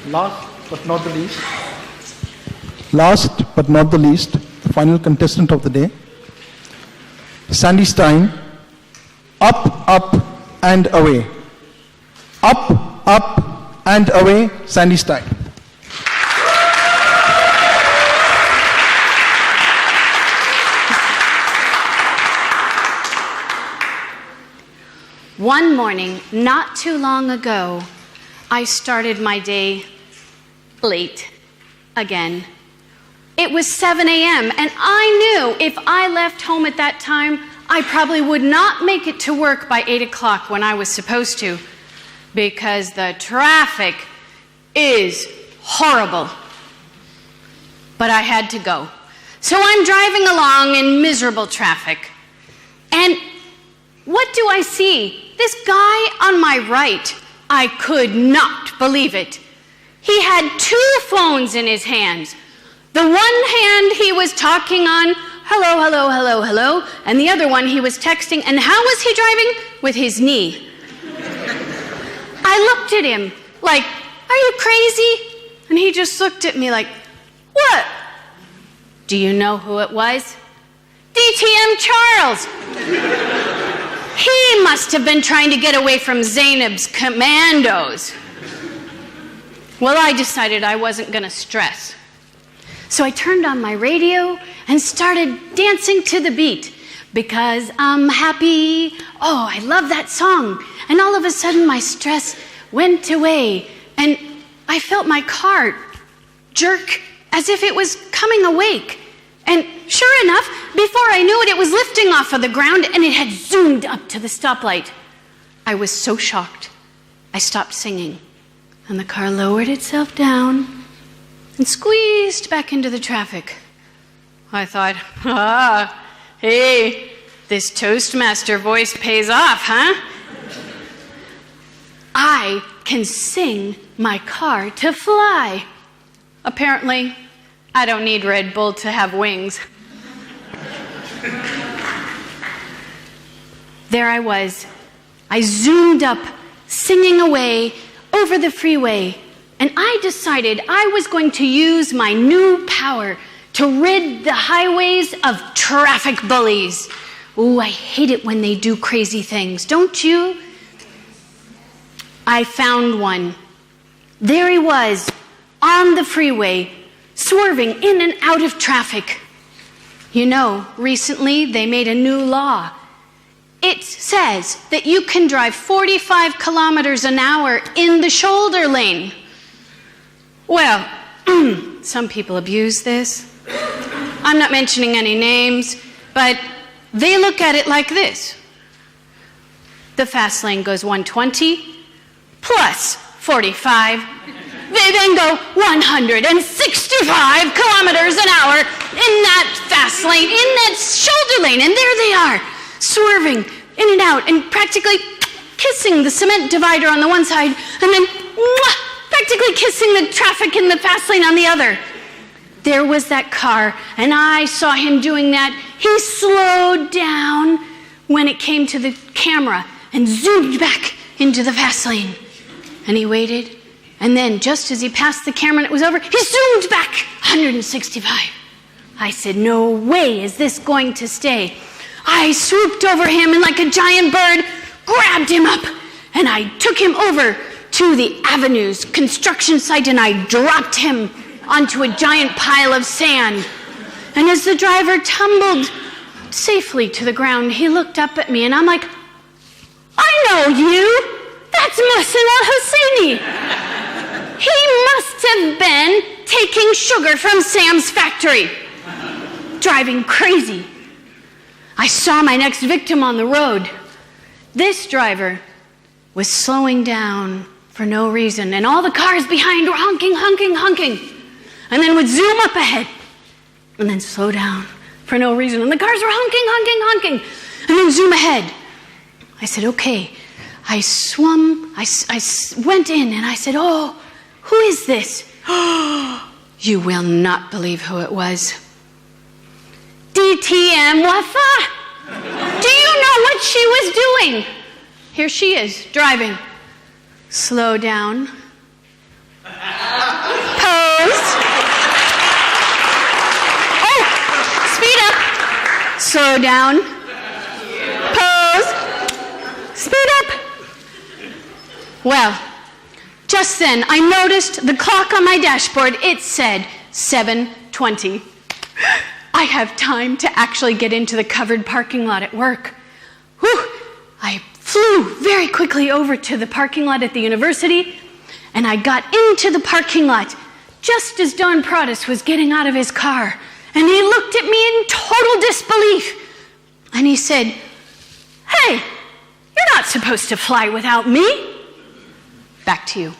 Last but not the least, the final contestant of the day, Sandy Stein. Up, up, and away. Up, up, and away, Sandy Stein. One morning, not too long ago, I started my day late again. It was 7 a.m., and I knew if I left home at that time, I probably would not make it to work by 8 o'clock when I was supposed to, because the traffic is horrible. But I had to go. So I'm driving along in miserable traffic, and what do I see? This guy on my right, I could not believe it. He had 2 phones in his hands. The one hand he was talking on, hello, hello, hello, hello, and the other one he was texting, and how was he driving? With his knee. I looked at him like, are you crazy? And he just looked at me like, what? Do you know who it was? DTM Charles. He must have been trying to get away from Zainab's commandos. Well, I decided I wasn't going to stress. So I turned on my radio and started dancing to the beat. Because I'm happy. Oh, I love that song. And all of a sudden my stress went away. And I felt my car jerk as if it was coming awake. And sure enough, before I knew it, it was lifting off of the ground and it had zoomed up to the stoplight. I was so shocked. I stopped singing. And the car lowered itself down and squeezed back into the traffic. I thought, hey, this Toastmaster voice pays off, huh? I can sing my car to fly. Apparently, I don't need Red Bull to have wings. There I was. I zoomed up, singing away over the freeway, and I decided I was going to use my new power to rid the highways of traffic bullies. Ooh, I hate it when they do crazy things, don't you? I found one. There he was, on the freeway, swerving in and out of traffic. You know, recently they made a new law. It says that you can drive 45 kilometers an hour in the shoulder lane. Well, some people abuse this. I'm not mentioning any names, but they look at it like this. The fast lane goes 120 plus 45. They then go 165 kilometers an hour in that fast lane, in that shoulder lane. And there they are, swerving in and out and practically kissing the cement divider on the one side and then practically kissing the traffic in the fast lane on the other. There was that car, and I saw him doing that. He slowed down when it came to the camera and zoomed back into the fast lane. And he waited. And then, just as he passed the camera and it was over, he zoomed back 165. I said, no way is this going to stay. I swooped over him and like a giant bird, grabbed him up, and I took him over to the Avenues construction site and I dropped him onto a giant pile of sand. And as the driver tumbled safely to the ground, he looked up at me and I'm like, I know you. That's Mohsen Al-Husseini. He must have been taking sugar from Sam's factory, driving crazy. I saw my next victim on the road. This driver was slowing down for no reason, and all the cars behind were honking, honking, honking, and then would zoom up ahead, and then slow down for no reason, and the cars were honking, honking, honking, and then zoom ahead. I said, okay. I swum, I went in, and I said, oh, who is this? You will not believe who it was. DTM Wafa. Do you know what she was doing? Here she is, driving. Slow down. Slow down. Pose. Speed up. Well, just then I noticed the clock on my dashboard. It said 7:20. I have time to actually get into the covered parking lot at work. Whew. I flew very quickly over to the parking lot at the university, and I got into the parking lot just as Don Prodis was getting out of his car. And he looked at me in total disbelief. And he said, "Hey, you're not supposed to fly without me." Back to you.